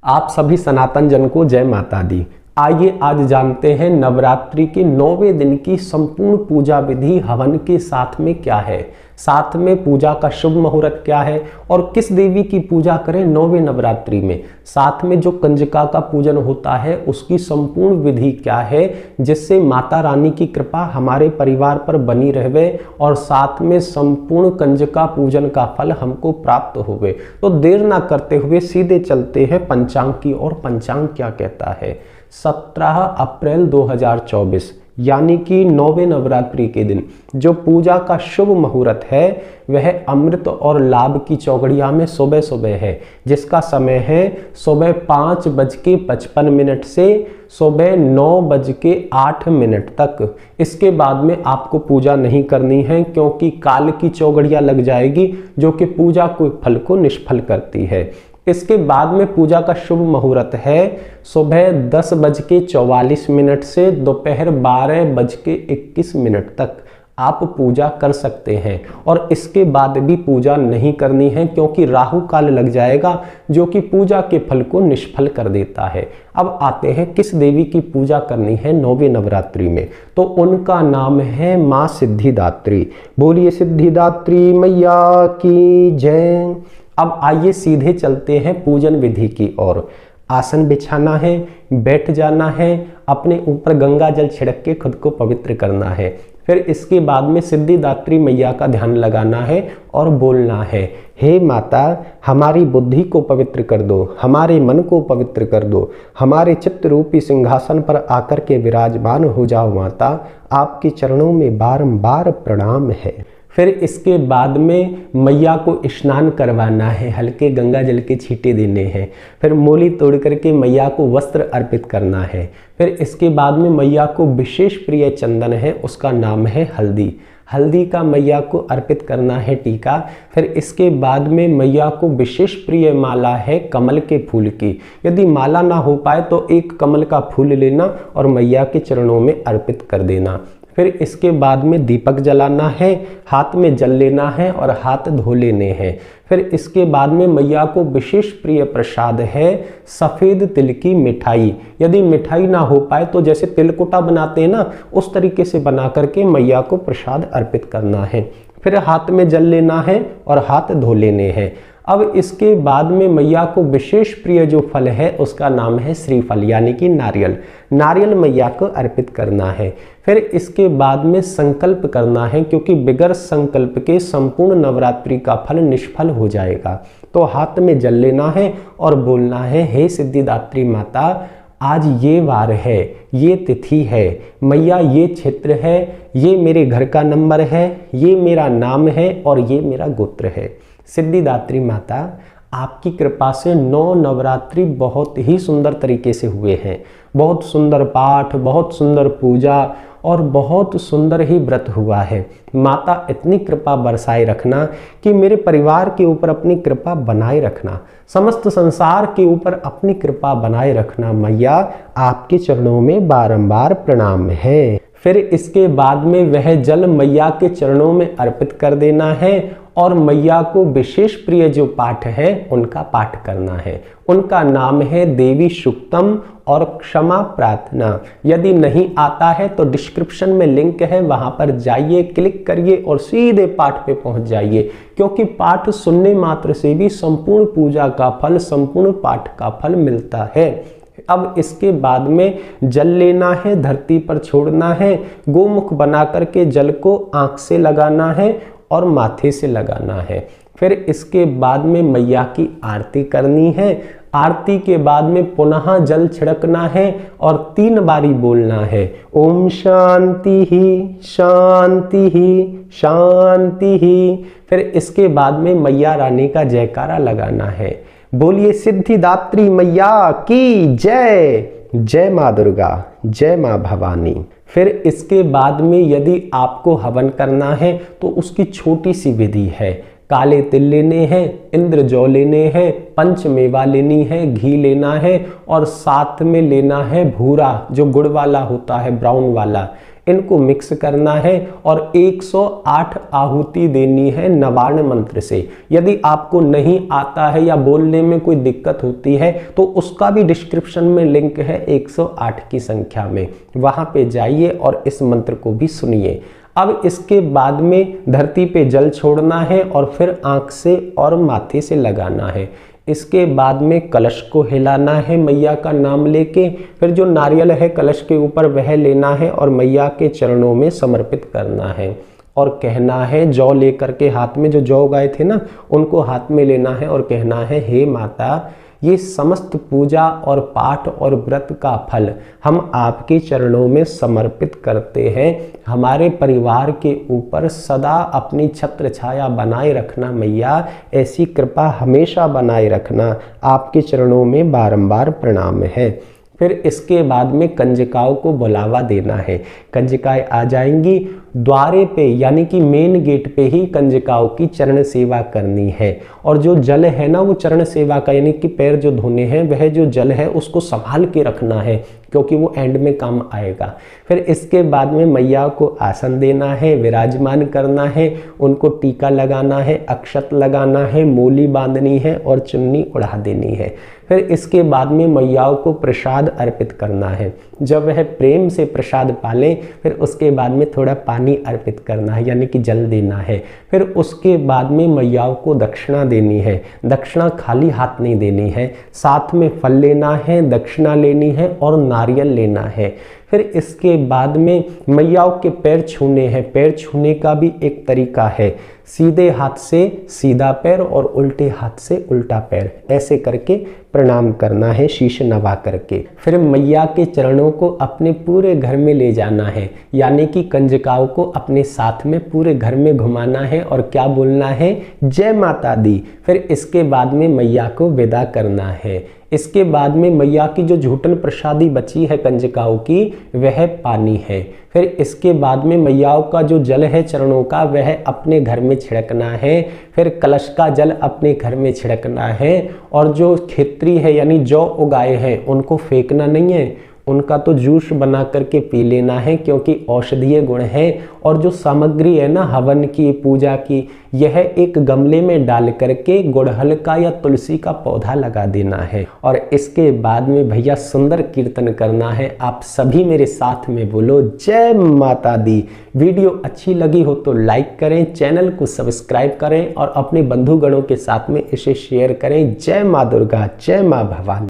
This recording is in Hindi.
आप सभी सनातन जन को जय माता दी। आइए आज जानते हैं नवरात्रि के 9वें दिन की संपूर्ण पूजा विधि हवन के साथ में क्या है, साथ में पूजा का शुभ मुहूर्त क्या है और किस देवी की पूजा करें 9वें नवरात्रि में, साथ में जो कंजका का पूजन होता है उसकी संपूर्ण विधि क्या है जिससे माता रानी की कृपा हमारे परिवार पर बनी रहे और साथ में संपूर्ण कंजका पूजन का फल हमको प्राप्त होवे। तो देर ना करते हुए सीधे चलते हैं पंचांग की ओर। पंचांग क्या कहता है? 17 अप्रैल 2024 यानी कि 9वें नवरात्रि के दिन जो पूजा का शुभ मुहूर्त है वह अमृत और लाभ की चौघड़िया में सुबह सुबह है, जिसका समय है सुबह 5:55 से सुबह 9:08 तक। इसके बाद में आपको पूजा नहीं करनी है क्योंकि काल की चौघड़िया लग जाएगी जो कि पूजा को फल को निष्फल करती है। इसके बाद में पूजा का शुभ मुहूर्त है सुबह 10:44 से दोपहर 12:21 तक आप पूजा कर सकते हैं और इसके बाद भी पूजा नहीं करनी है क्योंकि राहु काल लग जाएगा जो कि पूजा के फल को निष्फल कर देता है। अब आते हैं किस देवी की पूजा करनी है 9वें नवरात्रि में, तो उनका नाम है माँ सिद्धिदात्री। बोलिए सिद्धिदात्री मैया की जय। अब आइए सीधे चलते हैं पूजन विधि की ओर। आसन बिछाना है, बैठ जाना है, अपने ऊपर गंगा जल छिड़क के खुद को पवित्र करना है। फिर इसके बाद में सिद्धिदात्री मैया का ध्यान लगाना है और बोलना है, हे माता हमारी बुद्धि को पवित्र कर दो, हमारे मन को पवित्र कर दो, हमारे चित्त रूपी सिंहासन पर आकर के विराजमान हो जाओ माता, आपके चरणों में बारंबार प्रणाम है। फिर इसके बाद में मैया को स्नान करवाना है, हल्के गंगा जल के छींटे देने हैं। फिर मोली तोड़ करके मैया को वस्त्र अर्पित करना है। फिर इसके बाद में मैया को विशेष प्रिय चंदन है, उसका नाम है हल्दी। हल्दी का मैया को अर्पित करना है टीका। फिर इसके बाद में मैया को विशेष प्रिय माला है कमल के फूल की। यदि माला ना हो पाए तो एक कमल का फूल लेना और मैया के चरणों में अर्पित कर देना। फिर इसके बाद में दीपक जलाना है, हाथ में जल लेना है और हाथ धो लेने हैं। फिर इसके बाद में मैया को विशेष प्रिय प्रसाद है सफ़ेद तिल की मिठाई। यदि मिठाई ना हो पाए तो जैसे तिलकुटा बनाते हैं ना, उस तरीके से बना करके मैया को प्रसाद अर्पित करना है। फिर हाथ में जल लेना है और हाथ धो लेने हैं। अब इसके बाद में मैया को विशेष प्रिय जो फल है उसका नाम है श्रीफल यानी कि नारियल। नारियल मैया को अर्पित करना है। फिर इसके बाद में संकल्प करना है क्योंकि बिगर संकल्प के संपूर्ण नवरात्रि का फल निष्फल हो जाएगा। तो हाथ में जल लेना है और बोलना है, हे सिद्धिदात्री माता आज ये वार है, ये तिथि है मैया, ये क्षेत्र है, ये मेरे घर का नंबर है, ये मेरा नाम है और ये मेरा गोत्र है। सिद्धिदात्री माता आपकी कृपा से 9 नवरात्रि बहुत ही सुंदर तरीके से हुए हैं। बहुत सुंदर पाठ, बहुत सुंदर पूजा और बहुत सुंदर ही व्रत हुआ है। माता इतनी कृपा बरसाए रखना कि मेरे परिवार के ऊपर अपनी कृपा बनाए रखना, समस्त संसार के ऊपर अपनी कृपा बनाए रखना। मैया आपके चरणों में बारंबार प्रणाम है। फिर इसके बाद में वह जल मैया के चरणों में अर्पित कर देना है और मैया को विशेष प्रिय जो पाठ है उनका पाठ करना है। उनका नाम है देवी सुक्तम और क्षमा प्रार्थना। यदि नहीं आता है तो डिस्क्रिप्शन में लिंक है, वहां पर जाइए, क्लिक करिए और सीधे पाठ पे पहुंच जाइए क्योंकि पाठ सुनने मात्र से भी संपूर्ण पूजा का फल, संपूर्ण पाठ का फल मिलता है। अब इसके बाद में जल लेना है, धरती पर छोड़ना है, गोमुख बना करके जल को आंख से लगाना है और माथे से लगाना है। फिर इसके बाद में मैया की आरती करनी है। आरती के बाद में पुनः जल छिड़कना है और 3 बारी बोलना है, ओम शांति ही शांति ही शांति ही। फिर इसके बाद में मैया रानी का जयकारा लगाना है। बोलिए सिद्धिदात्री मैया की जय। जय माँ दुर्गा, जय माँ भवानी। फिर इसके बाद में यदि आपको हवन करना है तो उसकी छोटी सी विधि है। काले तिल लेने हैं, इंद्र जौ लेने हैं, पंचमेवा लेनी है, घी लेना है और साथ में लेना है भूरा जो गुड़ वाला होता है, ब्राउन वाला। इनको मिक्स करना है और 108 आहुति देनी है नवार्ण मंत्र से। यदि आपको नहीं आता है या बोलने में कोई दिक्कत होती है तो उसका भी डिस्क्रिप्शन में लिंक है 108 की संख्या में, वहां पे जाइए और इस मंत्र को भी सुनिए। अब इसके बाद में धरती पे जल छोड़ना है और फिर आंख से और माथे से लगाना है। इसके बाद में कलश को हिलाना है मैया का नाम लेके, फिर जो नारियल है कलश के ऊपर वह लेना है और मैया के चरणों में समर्पित करना है और कहना है, जौ लेकर के हाथ में, जो जौ उगाए थे ना उनको हाथ में लेना है और कहना है, हे माता, ये समस्त पूजा और पाठ और व्रत का फल हम आपके चरणों में समर्पित करते हैं। हमारे परिवार के ऊपर सदा अपनी छत्र छाया बनाए रखना मैया, ऐसी कृपा हमेशा बनाए रखना। आपके चरणों में बारंबार प्रणाम है। फिर इसके बाद में कंजकाओं को बुलावा देना है। कंजकाएं आ जाएंगी द्वारे पे, यानी कि मेन गेट पे ही कंजकाओं की चरण सेवा करनी है। और जो जल है ना वो चरण सेवा का, यानी कि पैर जो धोने हैं वह जो जल है उसको संभाल के रखना है क्योंकि वो एंड में काम आएगा। फिर इसके बाद में मैया को आसन देना है, विराजमान करना है, उनको टीका लगाना है, अक्षत लगाना है, मोली बांधनी है और चुन्नी उड़ा देनी है। फिर इसके बाद में मैयाओं को प्रसाद अर्पित करना है। जब वह प्रेम से प्रसाद पालें फिर उसके बाद में थोड़ा पानी अर्पित करना है, यानी कि जल देना है। फिर उसके बाद में मैयाओं को दक्षिणा देनी है। दक्षिणा खाली हाथ नहीं देनी है, साथ में फल लेना है, दक्षिणा लेनी है और नारियल लेना है। फिर इसके बाद में मैयाओं के पैर छूने हैं। पैर छूने का भी एक तरीका है, सीधे हाथ से सीधा पैर और उल्टे हाथ से उल्टा पैर, ऐसे करके प्रणाम करना है शीश नवा करके। फिर मैया के चरणों को अपने पूरे घर में ले जाना है, यानी कि कंजकाओं को अपने साथ में पूरे घर में घुमाना है और क्या बोलना है, जय माता दी। फिर इसके बाद में मैया को विदा करना है। इसके बाद में मैया की जो झूठन प्रसादी बची है कंजकाओं की वह पानी है। फिर इसके बाद में मैयाओं का जो जल है चरणों का वह अपने घर में छिड़कना है। फिर कलश का जल अपने घर में छिड़कना है और जो खेत्री है यानी जौ उगाए हैं उनको फेंकना नहीं है, उनका तो जूस बना करके पी लेना है क्योंकि औषधीय गुण है। और जो सामग्री है ना हवन की, पूजा की, यह एक गमले में डाल करके गुड़हल का या तुलसी का पौधा लगा देना है। और इसके बाद में भैया सुंदर कीर्तन करना है। आप सभी मेरे साथ में बोलो जय माता दी। वीडियो अच्छी लगी हो तो लाइक करें, चैनल को सब्सक्राइब करें और अपने बंधुगणों के साथ में इसे शेयर करें। जय माँ दुर्गा, जय माँ भवानी।